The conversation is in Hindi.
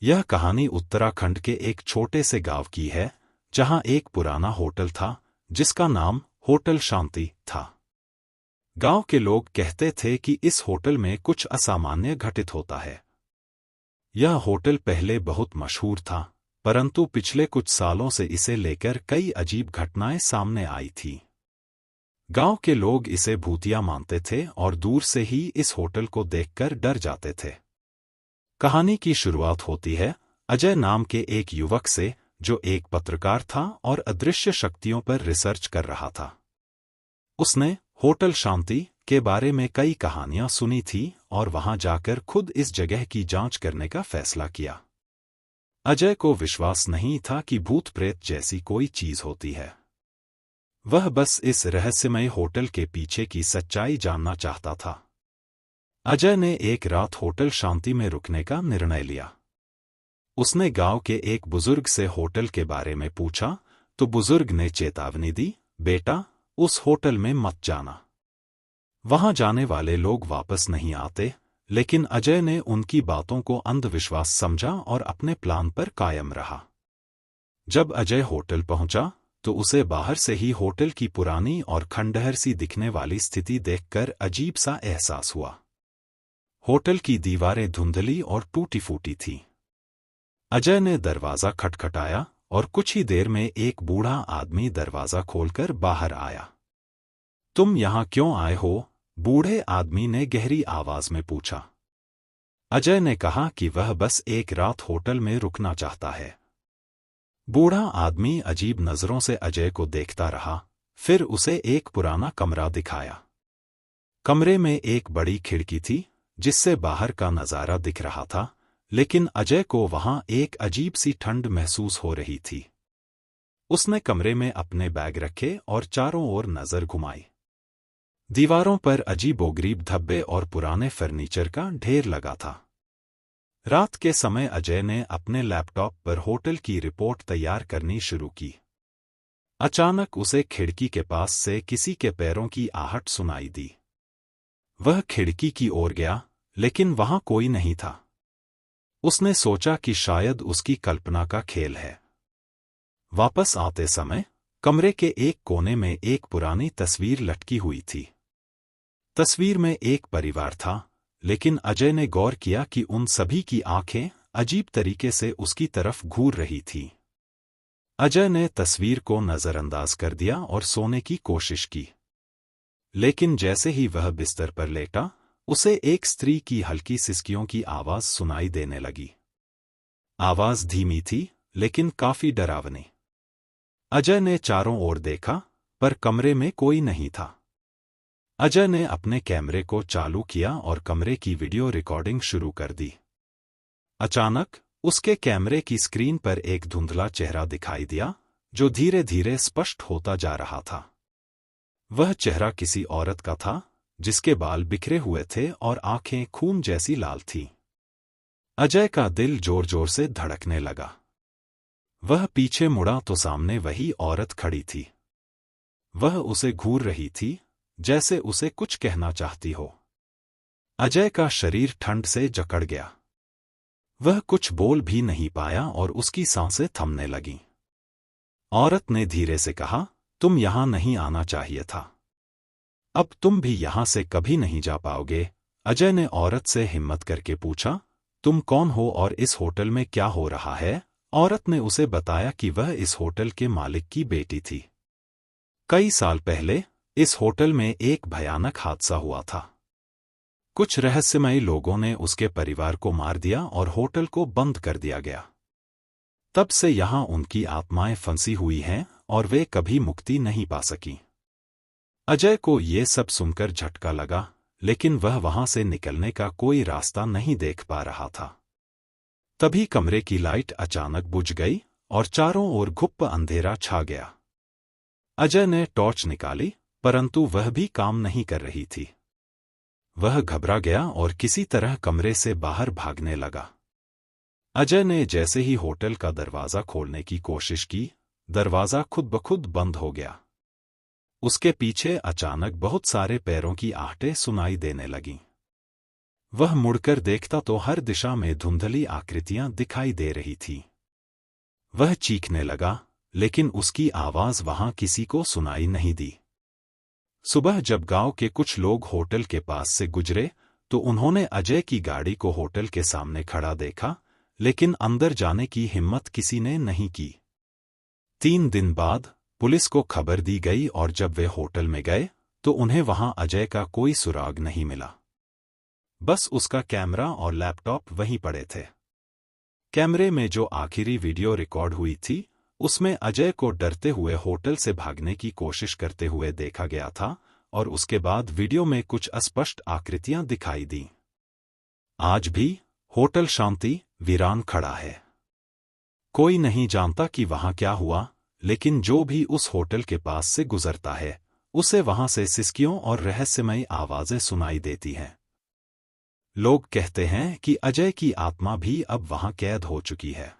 यह कहानी उत्तराखंड के एक छोटे से गांव की है, जहां एक पुराना होटल था, जिसका नाम होटल शांति था। गांव के लोग कहते थे कि इस होटल में कुछ असामान्य घटित होता है। यह होटल पहले बहुत मशहूर था, परंतु पिछले कुछ सालों से इसे लेकर कई अजीब घटनाएं सामने आई थी। गांव के लोग इसे भूतिया मानते थे और दूर से ही इस होटल को देखकर डर जाते थे। कहानी की शुरुआत होती है अजय नाम के एक युवक से, जो एक पत्रकार था और अदृश्य शक्तियों पर रिसर्च कर रहा था। उसने होटल शांति के बारे में कई कहानियां सुनी थी और वहां जाकर खुद इस जगह की जांच करने का फैसला किया। अजय को विश्वास नहीं था कि भूत प्रेत जैसी कोई चीज होती है। वह बस इस रहस्यमय होटल के पीछे की सच्चाई जानना चाहता था। अजय ने एक रात होटल शांति में रुकने का निर्णय लिया। उसने गांव के एक बुजुर्ग से होटल के बारे में पूछा, तो बुजुर्ग ने चेतावनी दी, बेटा, उस होटल में मत जाना। वहां जाने वाले लोग वापस नहीं आते। लेकिन अजय ने उनकी बातों को अंधविश्वास समझा और अपने प्लान पर कायम रहा। जब अजय होटल पहुंचा, तो उसे बाहर से ही होटल की पुरानी और खंडहर सी दिखने वाली स्थिति देखकर अजीब सा एहसास हुआ। होटल की दीवारें धुंधली और टूटी-फूटी थीं। अजय ने दरवाजा खटखटाया और कुछ ही देर में एक बूढ़ा आदमी दरवाजा खोलकर बाहर आया। तुम यहां क्यों आए हो? बूढ़े आदमी ने गहरी आवाज में पूछा। अजय ने कहा कि वह बस एक रात होटल में रुकना चाहता है। बूढ़ा आदमी अजीब नजरों से अजय को देखता रहा, फिर उसे एक पुराना कमरा दिखाया। कमरे में एक बड़ी खिड़की थी, जिससे बाहर का नजारा दिख रहा था, लेकिन अजय को वहां एक अजीब सी ठंड महसूस हो रही थी। उसने कमरे में अपने बैग रखे और चारों ओर नजर घुमाई। दीवारों पर अजीबोगरीब धब्बे और पुराने फर्नीचर का ढेर लगा था। रात के समय अजय ने अपने लैपटॉप पर होटल की रिपोर्ट तैयार करनी शुरू की। अचानक उसे खिड़की के पास से किसी के पैरों की आहट सुनाई दी। वह खिड़की की ओर गया, लेकिन वहां कोई नहीं था। उसने सोचा कि शायद उसकी कल्पना का खेल है। वापस आते समय कमरे के एक कोने में एक पुरानी तस्वीर लटकी हुई थी। तस्वीर में एक परिवार था, लेकिन अजय ने गौर किया कि उन सभी की आंखें अजीब तरीके से उसकी तरफ घूर रही थीं। अजय ने तस्वीर को नजरअंदाज कर दिया और सोने की कोशिश की। लेकिन जैसे ही वह बिस्तर पर लेटा, उसे एक स्त्री की हल्की सिसकियों की आवाज सुनाई देने लगी। आवाज धीमी थी, लेकिन काफी डरावनी। अजय ने चारों ओर देखा, पर कमरे में कोई नहीं था। अजय ने अपने कैमरे को चालू किया और कमरे की वीडियो रिकॉर्डिंग शुरू कर दी। अचानक उसके कैमरे की स्क्रीन पर एक धुंधला चेहरा दिखाई दिया, जो धीरे धीरे स्पष्ट होता जा रहा था। वह चेहरा किसी औरत का था, जिसके बाल बिखरे हुए थे और आंखें खून जैसी लाल थीं। अजय का दिल जोर जोर से धड़कने लगा। वह पीछे मुड़ा तो सामने वही औरत खड़ी थी। वह उसे घूर रही थी, जैसे उसे कुछ कहना चाहती हो। अजय का शरीर ठंड से जकड़ गया। वह कुछ बोल भी नहीं पाया और उसकी सांसें थमने लगीं। औरत ने धीरे से कहा, तुम यहां नहीं आना चाहिए था। अब तुम भी यहां से कभी नहीं जा पाओगे। अजय ने औरत से हिम्मत करके पूछा, तुम कौन हो और इस होटल में क्या हो रहा है? औरत ने उसे बताया कि वह इस होटल के मालिक की बेटी थी। कई साल पहले इस होटल में एक भयानक हादसा हुआ था। कुछ रहस्यमयी लोगों ने उसके परिवार को मार दिया और होटल को बंद कर दिया गया। तब से यहां उनकी आत्माएं फंसी हुई हैं और वे कभी मुक्ति नहीं पा सकीं। अजय को ये सब सुनकर झटका लगा, लेकिन वह वहां से निकलने का कोई रास्ता नहीं देख पा रहा था। तभी कमरे की लाइट अचानक बुझ गई और चारों ओर घुप्प अंधेरा छा गया। अजय ने टॉर्च निकाली, परंतु वह भी काम नहीं कर रही थी। वह घबरा गया और किसी तरह कमरे से बाहर भागने लगा। अजय ने जैसे ही होटल का दरवाजा खोलने की कोशिश की, दरवाजा खुद ब खुद बंद हो गया। उसके पीछे अचानक बहुत सारे पैरों की आहटें सुनाई देने लगीं। वह मुड़कर देखता तो हर दिशा में धुंधली आकृतियां दिखाई दे रही थीं। वह चीखने लगा, लेकिन उसकी आवाज वहां किसी को सुनाई नहीं दी। सुबह जब गांव के कुछ लोग होटल के पास से गुजरे तो उन्होंने अजय की गाड़ी को होटल के सामने खड़ा देखा, लेकिन अंदर जाने की हिम्मत किसी ने नहीं की। 3 दिन बाद पुलिस को खबर दी गई और जब वे होटल में गए तो उन्हें वहां अजय का कोई सुराग नहीं मिला। बस उसका कैमरा और लैपटॉप वहीं पड़े थे। कैमरे में जो आखिरी वीडियो रिकॉर्ड हुई थी उसमें अजय को डरते हुए होटल से भागने की कोशिश करते हुए देखा गया था और उसके बाद वीडियो में कुछ अस्पष्ट आकृतियां दिखाई दीं। आज भी होटल शांति वीरान खड़ा है। कोई नहीं जानता कि वहां क्या हुआ, लेकिन जो भी उस होटल के पास से गुजरता है उसे वहां से सिसकियों और रहस्यमयी आवाजें सुनाई देती हैं। लोग कहते हैं कि अजय की आत्मा भी अब वहां कैद हो चुकी है।